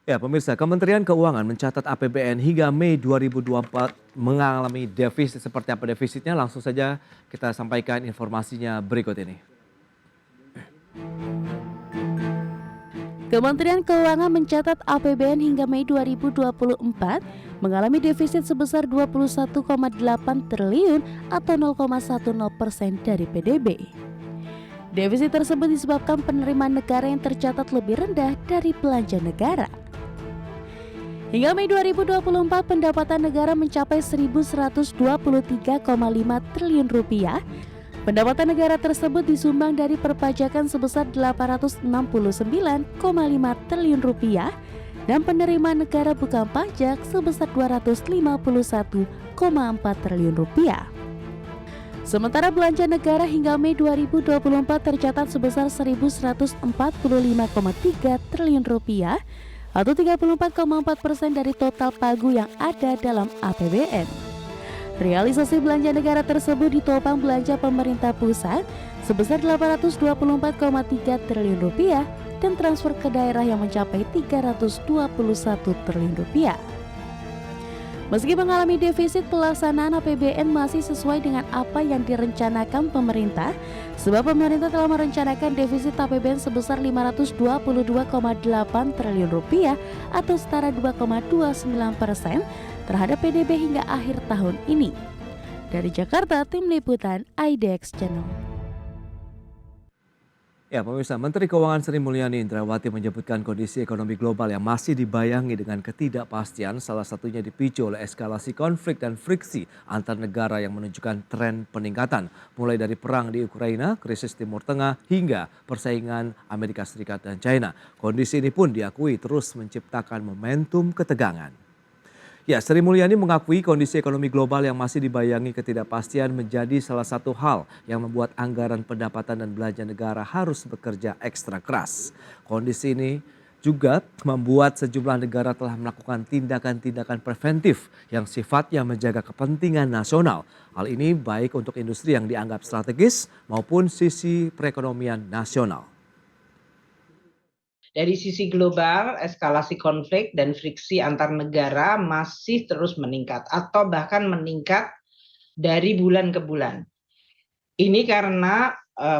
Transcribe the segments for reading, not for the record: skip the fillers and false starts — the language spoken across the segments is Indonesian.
Ya, pemirsa, Kementerian Keuangan mencatat APBN hingga Mei 2024 mengalami defisit. Seperti apa defisitnya? Langsung saja kita sampaikan informasinya berikut ini. Kementerian Keuangan mencatat APBN hingga Mei 2024 mengalami defisit sebesar 21,8 triliun atau 0,10% dari PDB. Defisit tersebut disebabkan penerimaan negara yang tercatat lebih rendah dari belanja negara. Hingga Mei 2024 pendapatan negara mencapai 1.123,5 triliun rupiah. Pendapatan negara tersebut disumbang dari perpajakan sebesar 869,5 triliun rupiah dan penerimaan negara bukan pajak sebesar 251,4 triliun rupiah. Sementara belanja negara hingga Mei 2024 tercatat sebesar 1.145,3 triliun rupiah atau 34,4% dari total pagu yang ada dalam APBN. Realisasi belanja negara tersebut ditopang belanja pemerintah pusat sebesar 824,3 triliun rupiah dan transfer ke daerah yang mencapai 321 triliun rupiah. Meski mengalami defisit, pelaksanaan APBN masih sesuai dengan apa yang direncanakan pemerintah, sebab pemerintah telah merencanakan defisit APBN sebesar 522,8 triliun rupiah atau setara 2,29% terhadap PDB hingga akhir tahun ini. Dari Jakarta, Tim Liputan IDX Channel. Ya, pemirsa, Menteri Keuangan Sri Mulyani Indrawati menyebutkan kondisi ekonomi global yang masih dibayangi dengan ketidakpastian, salah satunya dipicu oleh eskalasi konflik dan friksi antar negara yang menunjukkan tren peningkatan, mulai dari perang di Ukraina, krisis Timur Tengah, hingga persaingan Amerika Serikat dan China. Kondisi ini pun diakui terus menciptakan momentum ketegangan. Ya, Sri Mulyani mengakui kondisi ekonomi global yang masih dibayangi ketidakpastian menjadi salah satu hal yang membuat anggaran pendapatan dan belanja negara harus bekerja ekstra keras. Kondisi ini juga membuat sejumlah negara telah melakukan tindakan-tindakan preventif yang sifatnya menjaga kepentingan nasional. Hal ini baik untuk industri yang dianggap strategis maupun sisi perekonomian nasional. Dari sisi global, eskalasi konflik dan friksi antar negara masih terus meningkat atau bahkan meningkat dari bulan ke bulan. Ini karena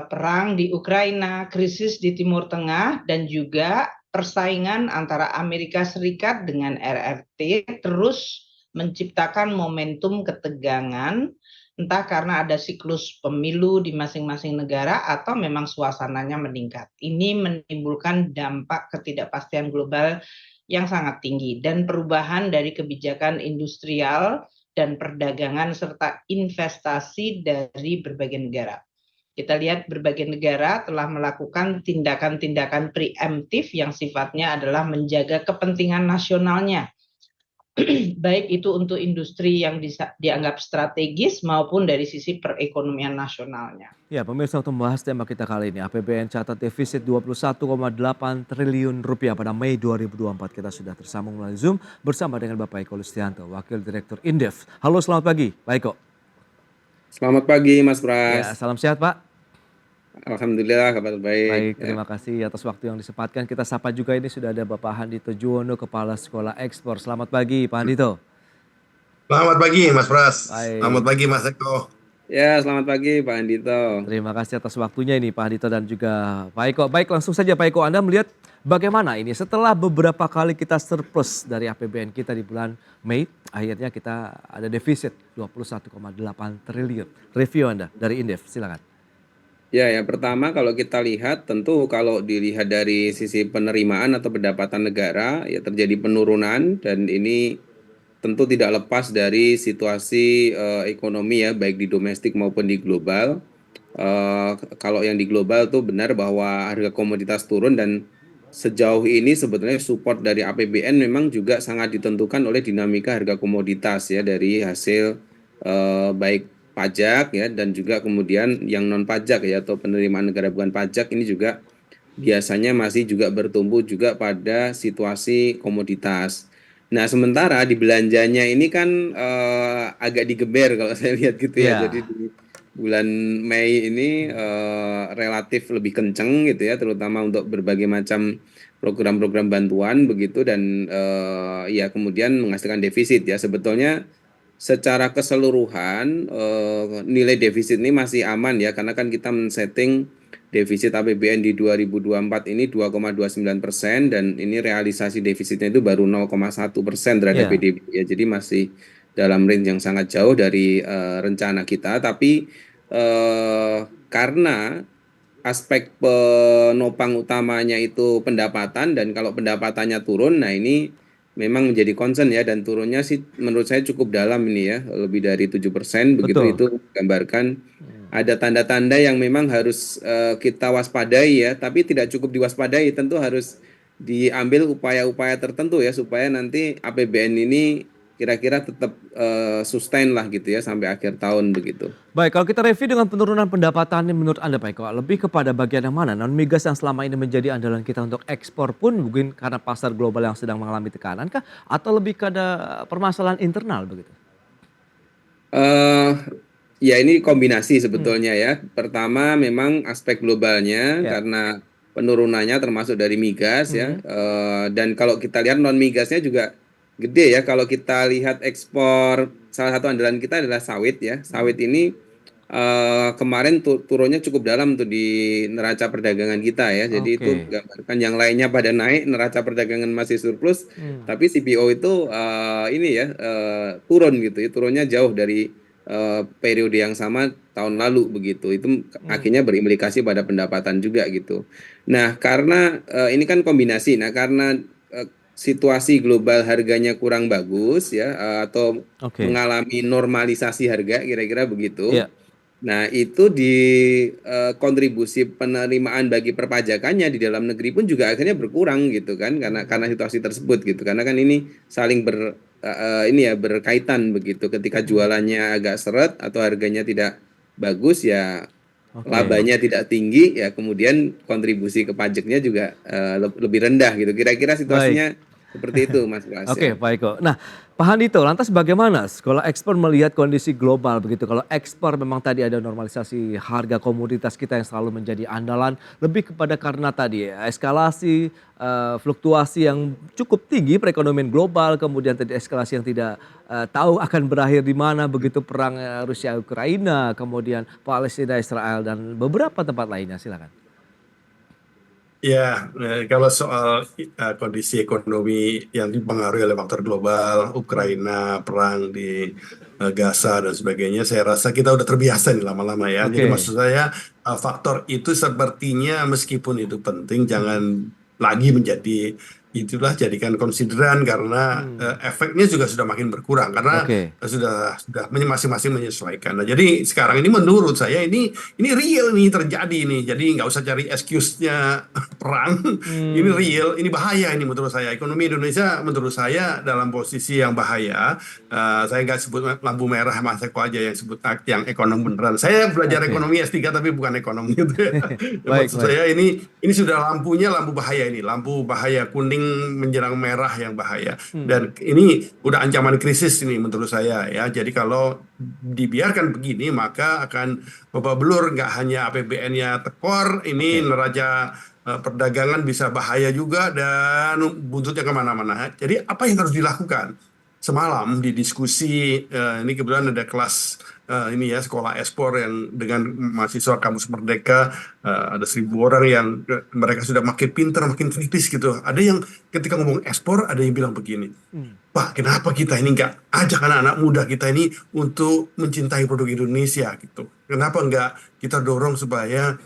perang di Ukraina, krisis di Timur Tengah, dan juga persaingan antara Amerika Serikat dengan RRT terus menciptakan momentum ketegangan, entah karena ada siklus pemilu di masing-masing negara atau memang suasananya meningkat. Ini menimbulkan dampak ketidakpastian global yang sangat tinggi dan perubahan dari kebijakan industrial dan perdagangan serta investasi dari berbagai negara. Kita lihat berbagai negara telah melakukan tindakan-tindakan preemptif yang sifatnya adalah menjaga kepentingan nasionalnya. Baik itu untuk industri yang dianggap strategis maupun dari sisi perekonomian nasionalnya. Ya, pemirsa, untuk membahas tema kita kali ini, APBN catat defisit 21,8 triliun rupiah pada Mei 2024. Kita sudah tersambung melalui Zoom bersama dengan Bapak Eko Listianto, Wakil Direktur Indef. Halo, selamat pagi, Pak Eko. Selamat pagi, Mas Ya, Pras. salam sehat, Pak. Alhamdulillah, kabar baik. Baik, terima kasih atas waktu yang disempatkan. Kita sapa juga, ini sudah ada Bapak Handito Juwono, Kepala Sekolah Ekspor. Selamat pagi, Pak Handito. Selamat pagi, Mas Pras. Baik. Selamat pagi, Mas Eko. Ya, selamat pagi Pak Andito. Terima kasih atas waktunya ini Pak Handito dan juga Pak Eko. Baik, langsung saja Pak Eko, Anda melihat bagaimana ini setelah beberapa kali kita surplus dari APBN kita di bulan Mei, akhirnya kita ada defisit 21,8 triliun. Review Anda dari Indef, silakan. Ya, yang pertama kalau kita lihat tentu kalau dilihat dari sisi penerimaan atau pendapatan negara ya terjadi penurunan dan ini tentu tidak lepas dari situasi ekonomi ya baik di domestik maupun di global. Kalau yang di global tuh benar bahwa harga komoditas turun dan sejauh ini sebetulnya support dari APBN memang juga sangat ditentukan oleh dinamika harga komoditas ya dari hasil baik pajak ya dan juga kemudian yang non pajak ya atau penerimaan negara bukan pajak ini juga biasanya masih juga bertumbuh juga pada situasi komoditas. Nah, sementara di belanjanya ini kan agak digeber kalau saya lihat gitu ya. Jadi di bulan Mei ini relatif lebih kenceng gitu ya, terutama untuk berbagai macam program-program bantuan begitu dan ya kemudian menghasilkan defisit ya. Sebetulnya secara keseluruhan nilai defisit ini masih aman ya karena kan kita men-setting defisit APBN di 2024 ini 2,29% dan ini realisasi defisitnya itu baru 0,1% terhadap Ya, PDB ya. Jadi masih dalam range yang sangat jauh dari rencana kita. Tapi karena aspek penopang utamanya itu pendapatan dan kalau pendapatannya turun, nah ini memang menjadi concern ya dan turunnya sih menurut saya cukup dalam ini ya, lebih dari 7% begitu betul. itu menggambarkan ada tanda-tanda yang memang harus kita waspadai ya, tapi tidak cukup diwaspadai, tentu harus diambil upaya-upaya tertentu ya supaya nanti APBN ini kira-kira tetap sustain lah gitu ya sampai akhir tahun begitu. Baik, kalau kita review dengan penurunan pendapatan ini menurut Anda Pak Eko, lebih kepada bagian yang mana? Non migas yang selama ini menjadi andalan kita untuk ekspor pun mungkin karena pasar global yang sedang mengalami tekanan kah? Atau lebih kepada permasalahan internal begitu? eh Ya ini kombinasi Hmm, sebetulnya ya. Pertama memang aspek globalnya ya. karena penurunannya termasuk dari migas ya. Mhm. Dan kalau kita lihat non migasnya juga gede ya. Kalau kita lihat ekspor salah satu andalan kita adalah sawit ya. Hmm. Sawit ini kemarin turunnya cukup dalam tuh di neraca perdagangan kita ya. Jadi itu Oke. menggambarkan yang lainnya pada naik, neraca perdagangan masih surplus, Hmm. tapi CPO itu ini ya turun gitu ya. Turunnya jauh dari periode yang sama tahun lalu begitu. Itu Hmm. akhirnya berimplikasi pada pendapatan juga gitu. Nah, karena ini kan kombinasi. Nah, karena situasi global harganya kurang bagus ya atau Oke. mengalami normalisasi harga kira-kira begitu. Ya. Nah, itu di kontribusi penerimaan bagi perpajakannya di dalam negeri pun juga akhirnya berkurang gitu kan karena situasi tersebut gitu. Karena kan ini saling ini ya berkaitan begitu. Ketika Hmm. jualannya agak seret atau harganya tidak bagus ya Oke. labanya tidak tinggi ya kemudian kontribusi ke pajaknya juga lebih rendah gitu. Kira-kira Baik. situasinya seperti itu Mas Pras Oke, ya. Pak Eko. Nah, Pak Handito, lantas bagaimana sekolah ekspor melihat kondisi global begitu? Kalau ekspor memang tadi ada normalisasi harga komoditas kita yang selalu menjadi andalan, lebih kepada karena tadi ya, eskalasi, fluktuasi yang cukup tinggi perekonomian global, kemudian tadi eskalasi yang tidak tahu akan berakhir di mana begitu perang Rusia Ukraina, kemudian Palestina Israel dan beberapa tempat lainnya. Silakan. Ya, kalau soal kondisi ekonomi yang dipengaruhi oleh faktor global, Hmm. Ukraina, perang di Gaza dan sebagainya, saya rasa kita udah terbiasa nih lama-lama ya. Jadi Oke. maksud saya faktor itu sepertinya meskipun itu penting, Mhm. jangan lagi menjadi itulah jadikan konsideran karena Hmm. efeknya juga sudah makin berkurang karena Oke. sudah masing-masing menyesuaikan. Nah, jadi sekarang ini menurut saya ini real nih terjadi nih. Jadi nggak usah cari excuse-nya perang. Ini Hmm. real, ini bahaya ini menurut saya. Ekonomi Indonesia menurut saya dalam posisi yang bahaya. Saya nggak sebut lampu merah Mas Eko aja yang sebut yang ekonom beneran. Saya belajar Oke. ekonomi S3 tapi bukan ekonom gitu ya. Baik, Maksud baik. saya ini sudah lampunya lampu bahaya ini, lampu bahaya kuning menjelang merah yang bahaya. Hmm. Dan ini udah ancaman krisis ini menurut saya ya. Jadi kalau dibiarkan begini maka akan babak belur, nggak hanya APBN-nya tekor, ini Oke. neraca perdagangan bisa bahaya juga dan buntutnya kemana-mana. Jadi apa yang harus dilakukan? Semalam di diskusi ini kebetulan ada kelas ini ya sekolah ekspor yang dengan mahasiswa kampus Merdeka ada 1.000 orang yang mereka sudah makin pintar, makin kritis gitu. Ada yang ketika ngomong ekspor ada yang bilang begini, Hmm. Pak, kenapa kita ini nggak ajak anak-anak muda kita ini untuk mencintai produk Indonesia gitu? Kenapa nggak kita dorong supaya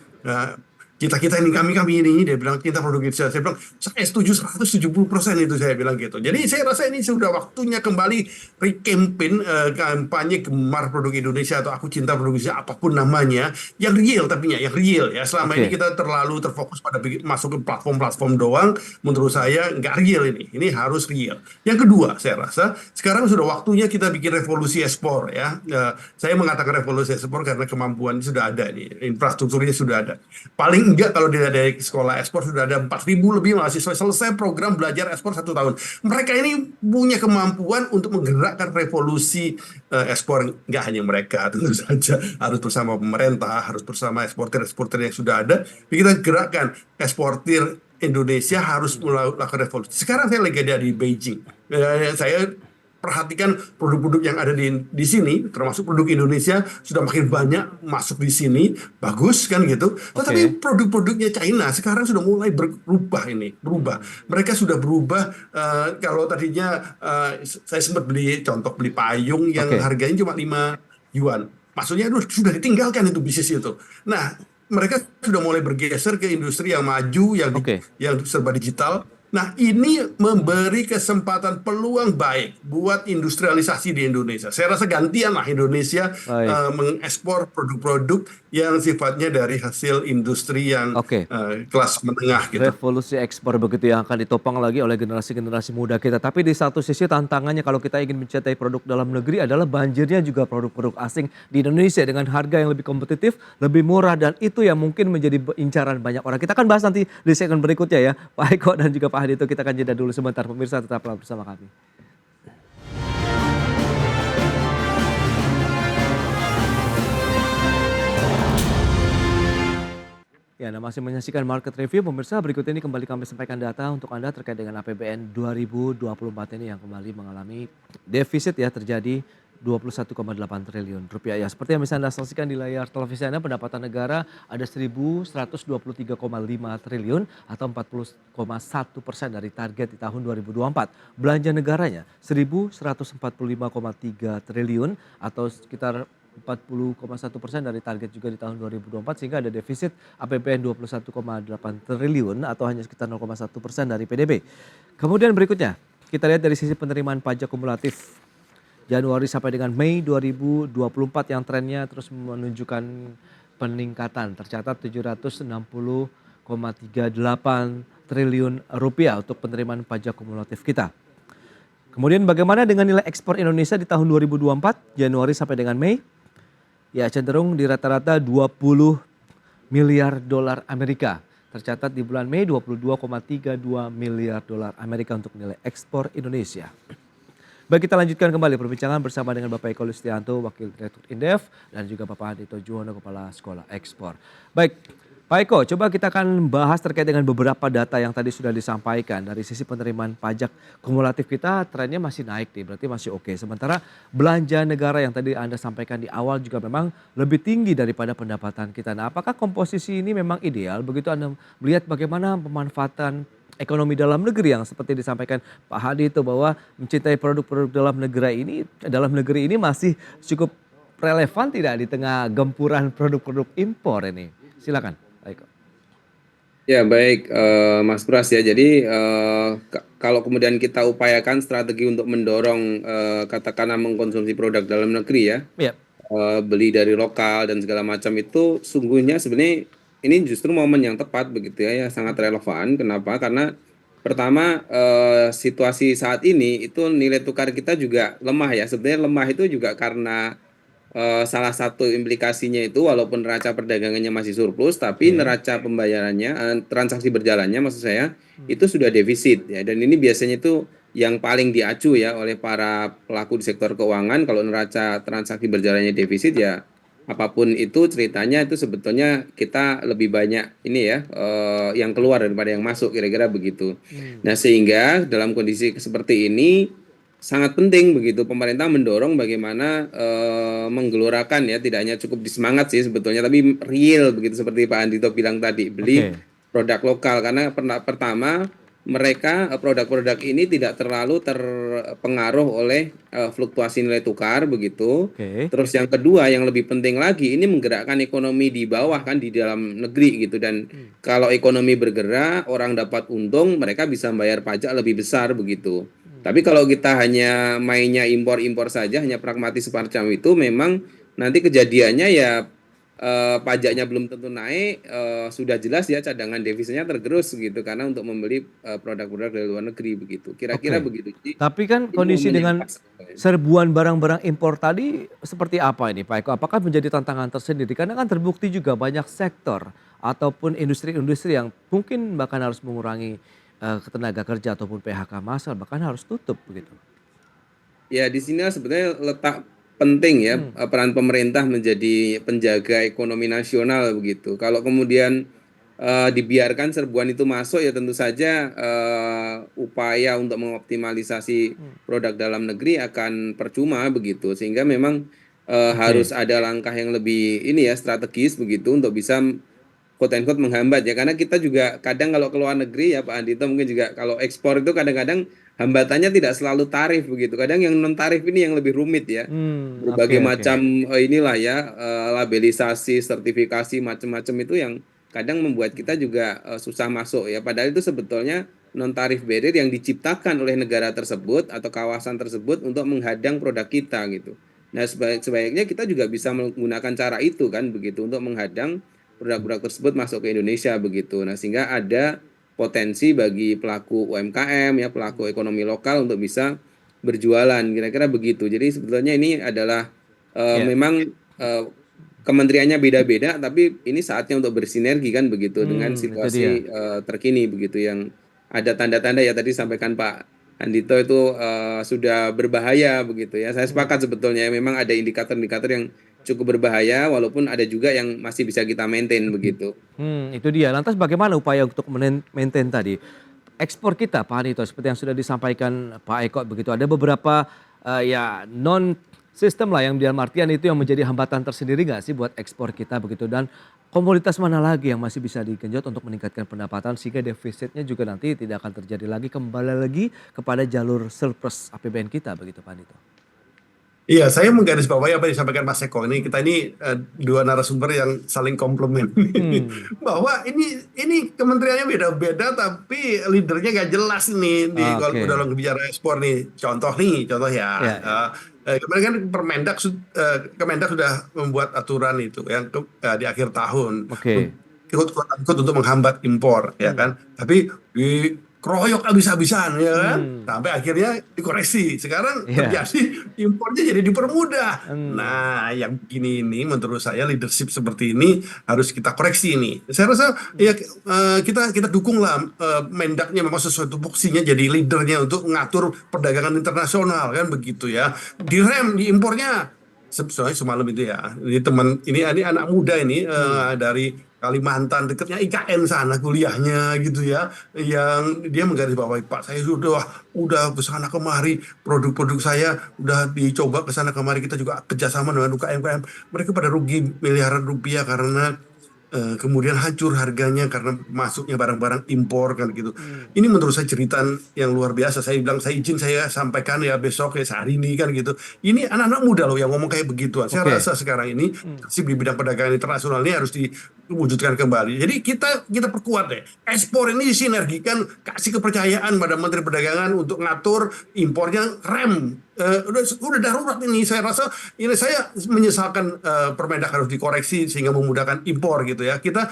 kita ini kami ini dia bilang kita produk Indonesia. Saya bilang saya setuju 170% itu saya bilang gitu. Jadi saya rasa ini sudah waktunya kembali re-campaign kampanye gemar produk Indonesia atau aku cinta produk Indonesia apapun namanya yang real tapi yang real ya. Selama ini Oke. kita terlalu terfokus pada masuk ke platform-platform doang. Menurut saya nggak real ini. Ini harus real. Yang kedua saya rasa sekarang sudah waktunya kita bikin revolusi ekspor ya. Saya mengatakan revolusi ekspor karena kemampuan sudah ada nih, infrastrukturnya sudah ada. Paling enggak kalau dari sekolah ekspor sudah ada 4.000 lebih mahasiswa selesai program belajar ekspor 1 tahun. Mereka ini punya kemampuan untuk menggerakkan revolusi ekspor. Nggak hanya mereka, tentu saja harus bersama pemerintah, harus bersama eksportir-eksportir yang sudah ada. Kita gerakkan eksportir Indonesia harus melakukan revolusi. Sekarang saya lagi ada di Beijing. Saya perhatikan produk-produk yang ada di sini, termasuk produk Indonesia sudah makin banyak masuk di sini, bagus kan gitu. Tetapi Oke. produk-produknya China sekarang sudah mulai berubah. Mereka sudah berubah. Kalau tadinya saya sempat beli payung yang Oke. harganya cuma 5 yuan. Maksudnya aduh, sudah ditinggalkan itu bisnis itu. Nah, mereka sudah mulai bergeser ke industri yang maju, Oke. yang serba digital. Nah, ini memberi kesempatan peluang baik buat industrialisasi di Indonesia. Saya rasa gantian lah Indonesia Baik. mengekspor produk-produk yang sifatnya dari hasil industri yang Oke. kelas menengah gitu. Revolusi ekspor begitu yang akan ditopang lagi oleh generasi-generasi muda kita. Tapi di satu sisi tantangannya kalau kita ingin mencintai produk dalam negeri adalah banjirnya juga produk-produk asing di Indonesia dengan harga yang lebih kompetitif, lebih murah, dan itu yang mungkin menjadi incaran banyak orang. Kita akan bahas nanti di segmen berikutnya ya. Pak Eko dan juga Pak Hadito, kita akan jeda dulu sebentar. Pemirsa tetaplah bersama kami. Ya, Anda masih menyaksikan Market Review. Pemirsa, berikut ini kembali kami sampaikan data untuk Anda terkait dengan APBN 2024 ini yang kembali mengalami defisit ya, terjadi 21,8 triliun rupiah ya. Seperti yang bisa Anda saksikan di layar televisi Anda, pendapatan negara ada 1.123,5 triliun atau 40,1% dari target di tahun 2024. Belanja negaranya 1.145,3 triliun atau sekitar 40,1% dari target juga di tahun 2024, sehingga ada defisit APBN 21,8 triliun atau hanya sekitar 0,1% dari PDB. Kemudian berikutnya kita lihat dari sisi penerimaan pajak kumulatif Januari sampai dengan Mei 2024 yang trennya terus menunjukkan peningkatan, tercatat 760,38 triliun rupiah untuk penerimaan pajak kumulatif kita. Kemudian bagaimana dengan nilai ekspor Indonesia di tahun 2024 Januari sampai dengan Mei? Ya, cenderung di rata-rata 20 miliar dolar Amerika. Tercatat di bulan Mei 22,32 miliar dolar Amerika untuk nilai ekspor Indonesia. Baik, kita lanjutkan kembali perbincangan bersama dengan Bapak Eko Listianto, Wakil Direktur Indef, dan juga Bapak Hadito Juwono, Kepala Sekolah Ekspor. Baik, Pak Eko, coba kita akan bahas terkait dengan beberapa data yang tadi sudah disampaikan. Dari sisi penerimaan pajak kumulatif kita trennya masih naik nih, berarti masih oke. Sementara belanja negara yang tadi Anda sampaikan di awal juga memang lebih tinggi daripada pendapatan kita. Nah, apakah komposisi ini memang ideal? Begitu Anda melihat bagaimana pemanfaatan ekonomi dalam negeri yang seperti disampaikan Pak Hadi itu, bahwa mencintai produk-produk dalam negeri ini masih cukup relevan tidak di tengah gempuran produk-produk impor ini? Silakan. Baik. Ya baik, Mas Pras ya. Jadi kalau kemudian kita upayakan strategi untuk mendorong katakanlah mengkonsumsi produk dalam negeri ya, Ya. beli dari lokal dan segala macam itu sungguhnya sebenarnya ini justru momen yang tepat begitu ya, sangat relevan. Kenapa? Karena pertama situasi saat ini itu nilai tukar kita juga lemah ya. Sebenarnya lemah itu juga karena salah satu implikasinya itu walaupun neraca perdagangannya masih surplus, tapi Oke. neraca pembayarannya, transaksi berjalannya maksud saya, itu sudah defisit ya. Dan ini biasanya itu yang paling diacu ya oleh para pelaku di sektor keuangan. Kalau neraca transaksi berjalannya defisit ya apapun itu ceritanya itu sebetulnya kita lebih banyak ini ya yang keluar daripada yang masuk, kira-kira begitu. Nah sehingga dalam kondisi seperti ini sangat penting begitu pemerintah mendorong bagaimana menggelorakan ya, tidak hanya cukup disemangat sih sebetulnya, tapi real begitu seperti Pak Andito bilang tadi, beli Oke. produk lokal karena pertama mereka produk-produk ini tidak terlalu terpengaruh oleh fluktuasi nilai tukar begitu. Oke. Terus yang kedua yang lebih penting lagi, ini menggerakkan ekonomi di bawah kan, di dalam negeri gitu, dan kalau ekonomi bergerak orang dapat untung, mereka bisa bayar pajak lebih besar begitu. Tapi kalau kita hanya mainnya impor-impor saja, hanya pragmatis semacam itu, memang nanti kejadiannya ya pajaknya belum tentu naik, sudah jelas ya cadangan devisanya tergerus gitu karena untuk membeli produk-produk dari luar negeri begitu. Kira-kira Oke. begitu. Jadi Tapi kan ini kondisi momen yang dengan pas. serbuan barang-barang impor tadi seperti apa ini Pak Eko? Apakah menjadi tantangan tersendiri? Karena kan terbukti juga banyak sektor ataupun industri-industri yang mungkin bahkan harus mengurangi tenaga kerja ataupun PHK massal, bahkan harus tutup begitu. Ya di sini sebetulnya letak penting ya peran pemerintah menjadi penjaga ekonomi nasional begitu. Kalau kemudian dibiarkan serbuan itu masuk ya tentu saja upaya untuk mengoptimalisasi produk dalam negeri akan percuma begitu. Sehingga memang harus Oke. ada langkah yang lebih ini ya strategis begitu untuk bisa quote and quote menghambat ya, karena kita juga kadang kalau ke luar negeri ya Pak Andito, mungkin juga kalau ekspor itu kadang-kadang hambatannya tidak selalu tarif begitu, kadang yang non tarif ini yang lebih rumit ya, Oke berbagai oke. macam inilah ya, labelisasi, sertifikasi macam-macam itu yang kadang membuat kita juga susah masuk ya, padahal itu sebetulnya non tarif barrier yang diciptakan oleh negara tersebut atau kawasan tersebut untuk menghadang produk kita gitu. Nah, sebaiknya kita juga bisa menggunakan cara itu kan begitu untuk menghadang produk-produk tersebut masuk ke Indonesia begitu. Nah, sehingga ada potensi bagi pelaku UMKM ya, pelaku ekonomi lokal untuk bisa berjualan, kira-kira begitu. Jadi sebetulnya ini adalah Ya. memang kementeriannya beda-beda, tapi ini saatnya untuk bersinergi kan begitu dengan Itu dia. situasi terkini begitu yang ada tanda-tanda ya tadi sampaikan Pak Andito itu sudah berbahaya begitu ya. Saya sepakat sebetulnya memang ada indikator-indikator yang cukup berbahaya, walaupun ada juga yang masih bisa kita maintain begitu. Itu dia. Lantas bagaimana upaya untuk maintain tadi? Ekspor kita Pak Hanito seperti yang sudah disampaikan Pak Eko begitu. Ada beberapa ya non sistem lah yang dalam artian itu yang menjadi hambatan tersendiri nggak sih buat ekspor kita begitu, dan komoditas mana lagi yang masih bisa digenjot untuk meningkatkan pendapatan sehingga defisitnya juga nanti tidak akan terjadi lagi, kembali lagi kepada jalur surplus APBN kita begitu Pak Hanito. Iya, saya menggarisbawahi apa yang disampaikan Mas Eko. Ini dua narasumber yang saling komplement. Hmm, Bahwa ini kementeriannya beda-beda, tapi leadernya nggak jelas nih kalau oke. dalam bicara ekspor nih. Contoh ya. Ya, ya. Kemarin kan Kemendak sudah membuat aturan itu yang di akhir tahun Oke. ikut untuk menghambat impor, ya Hmm, kan. Tapi dikeroyok habis-habisan, ya kan. hmm, Sampai akhirnya dikoreksi. Sekarang ya. terjadi impornya jadi dipermudah. Hmm, Nah, yang begini ini menurut saya leadership seperti ini harus kita koreksi ini. Saya rasa ya kita dukunglah Mendaknya memang sesuai tupoksinya jadi leadernya untuk mengatur perdagangan internasional kan begitu ya. Direm di impornya. Soalnya semalam itu ya, ini anak muda ini hmm. dari Kalimantan dekatnya IKN sana kuliahnya gitu ya, yang dia menggarisbawahi Pak, saya udah ke sana kemari, produk-produk saya udah dicoba ke sana kemari, kita juga kerjasama dengan UKM-UKM, mereka pada rugi miliaran rupiah karena kemudian hancur harganya karena masuknya barang-barang impor kan gitu. Ini menurut saya cerita yang luar biasa. Saya bilang saya izin saya sampaikan ya besok ya sehari ini kan gitu. Ini anak-anak muda loh yang ngomong kayak begituan. Saya Oke. rasa sekarang ini sih di bidang perdagangan internasional ini harus diwujudkan kembali. Jadi kita perkuat deh. Ekspor ini disinergikan, kasih kepercayaan pada Menteri Perdagangan untuk ngatur impornya, rem. Udah darurat ini. Saya rasa ini saya menyesalkan Permendak harus dikoreksi sehingga memudahkan impor gitu ya. Kita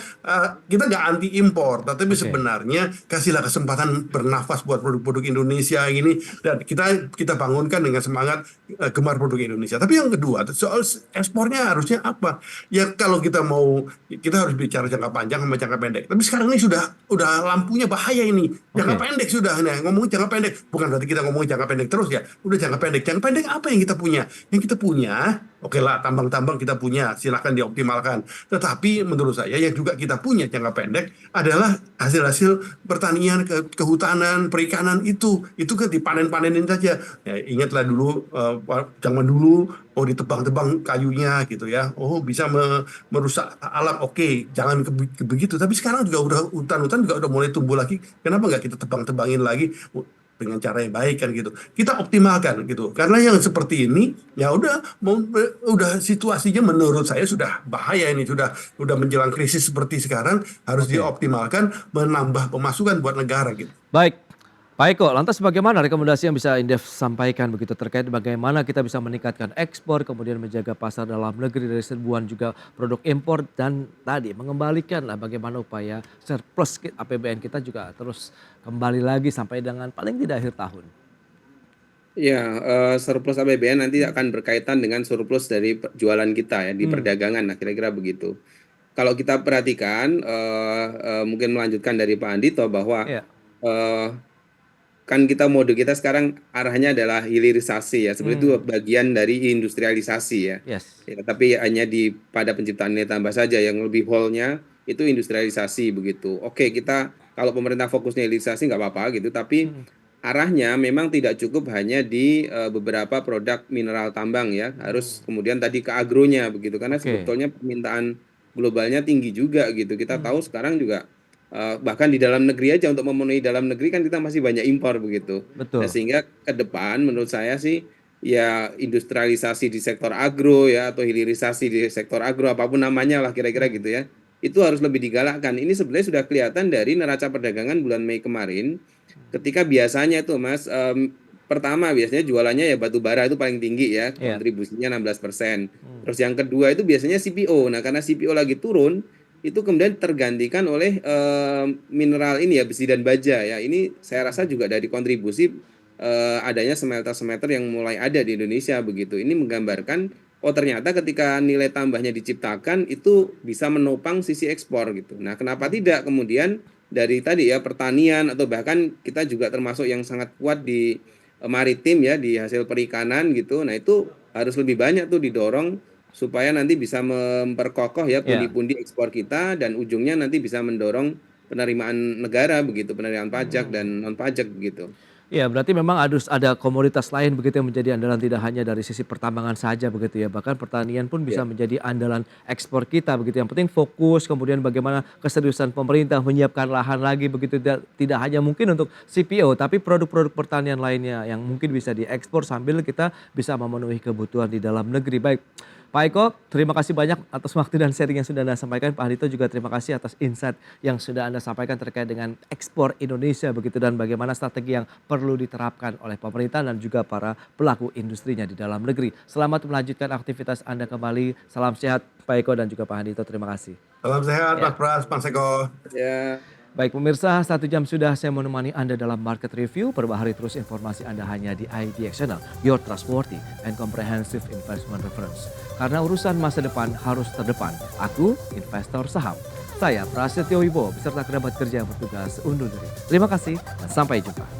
nggak anti impor, tapi Oke. sebenarnya kasihlah kesempatan bernafas buat produk-produk Indonesia ini, dan kita bangunkan dengan semangat gemar produk Indonesia. Tapi yang kedua soal ekspornya harusnya apa? Ya kalau kita harus bicara jangka panjang sama jangka pendek. Tapi sekarang ini udah lampunya bahaya ini. Jangka Oke. pendek sudah. Nah, ngomongin jangka pendek bukan berarti kita ngomongin jangka pendek terus ya. Udah jangka pendek. Jangka pendek apa yang kita punya? Yang kita punya, oke lah, tambang-tambang kita punya, silakan dioptimalkan. Tetapi menurut saya yang juga kita punya jangka pendek adalah hasil-hasil pertanian, kehutanan, perikanan itu. Itu kan dipanen-panenin saja. Ya, ingatlah dulu zaman dulu ditebang-tebang kayunya gitu ya. Oh, bisa merusak alam. Oke, jangan begitu. Tapi sekarang juga udah hutan-hutan juga udah mulai tumbuh lagi. Kenapa nggak kita tebang-tebangin lagi dengan cara yang baik kan gitu. Kita optimalkan gitu. Karena yang seperti ini ya udah situasinya menurut saya sudah bahaya ini, sudah menjelang krisis seperti sekarang, harus Oke. dioptimalkan, menambah pemasukan buat negara gitu. Baik, Pak Eko, lantas bagaimana rekomendasi yang bisa Indef sampaikan begitu terkait bagaimana kita bisa meningkatkan ekspor, kemudian menjaga pasar dalam negeri dari serbuan juga produk impor, dan tadi mengembalikan lah bagaimana upaya surplus APBN kita juga terus kembali lagi sampai dengan paling tidak akhir tahun. Ya, surplus APBN nanti akan berkaitan dengan surplus dari jualan kita ya di Hmm, perdagangan. Nah, kira-kira begitu. Kalau kita perhatikan, mungkin melanjutkan dari Pak Andito bahwa iya. eh, kan mode kita sekarang arahnya adalah hilirisasi ya. Sebenarnya itu Hmm, bagian dari industrialisasi ya. yes. Ya, tapi hanya pada penciptaan nilai tambah saja yang lebih whole-nya itu industrialisasi begitu. Oke, kita kalau pemerintah fokusnya hilirisasi nggak apa-apa gitu, tapi arahnya memang tidak cukup hanya di beberapa produk mineral tambang ya, harus kemudian tadi ke agronya begitu, karena Oke. sebetulnya permintaan globalnya tinggi juga gitu. Kita tahu sekarang juga bahkan di dalam negeri aja untuk memenuhi dalam negeri kan kita masih banyak impor begitu. Nah, Betul. sehingga ke depan menurut saya sih ya industrialisasi di sektor agro ya atau hilirisasi di sektor agro apapun namanya lah kira-kira gitu ya. Itu harus lebih digalakkan. Ini sebenarnya sudah kelihatan dari neraca perdagangan bulan Mei kemarin. Ketika biasanya itu Mas, pertama biasanya jualannya ya batu bara itu paling tinggi ya, Iya. kontribusinya 16%. Terus yang kedua itu biasanya CPO. Nah, karena CPO lagi turun, itu kemudian tergantikan oleh mineral ini ya, besi dan baja ya. Ini saya rasa juga dari kontribusi adanya smelter-smelter yang mulai ada di Indonesia begitu. Ini menggambarkan oh ternyata ketika nilai tambahnya diciptakan itu bisa menopang sisi ekspor gitu. Nah, kenapa tidak kemudian dari tadi ya pertanian atau bahkan kita juga termasuk yang sangat kuat di maritim ya di hasil perikanan gitu. Nah, itu harus lebih banyak tuh didorong supaya nanti bisa memperkokoh ya Iya. pundi-pundi ekspor kita dan ujungnya nanti bisa mendorong penerimaan negara begitu, penerimaan pajak dan non pajak begitu. Iya, berarti memang harus ada komoditas lain begitu yang menjadi andalan tidak hanya dari sisi pertambangan saja begitu ya. Bahkan pertanian pun bisa Ya. menjadi andalan ekspor kita begitu. Yang penting fokus kemudian bagaimana keseriusan pemerintah menyiapkan lahan lagi begitu tidak hanya mungkin untuk CPO tapi produk-produk pertanian lainnya yang mungkin bisa diekspor sambil kita bisa memenuhi kebutuhan di dalam negeri. Baik. Pak Eko, terima kasih banyak atas waktu dan sharing yang sudah Anda sampaikan. Pak Andito juga terima kasih atas insight yang sudah Anda sampaikan terkait dengan ekspor Indonesia begitu dan bagaimana strategi yang perlu diterapkan oleh pemerintah dan juga para pelaku industrinya di dalam negeri. Selamat melanjutkan aktivitas Anda kembali. Salam sehat Pak Eko dan juga Pak Andito. Terima kasih. Salam sehat, Ya. Mas Pras, Mas Eko. Ya. Baik pemirsa, 1 jam sudah saya menemani Anda dalam Market Review. Perbaharui terus informasi Anda hanya di IDX Channel, your trustworthy and comprehensive investment reference. Karena urusan masa depan harus terdepan. Aku, investor saham. Saya Prasetyo Wibowo beserta kerabat kerja yang bertugas undur diri. Terima kasih dan sampai jumpa.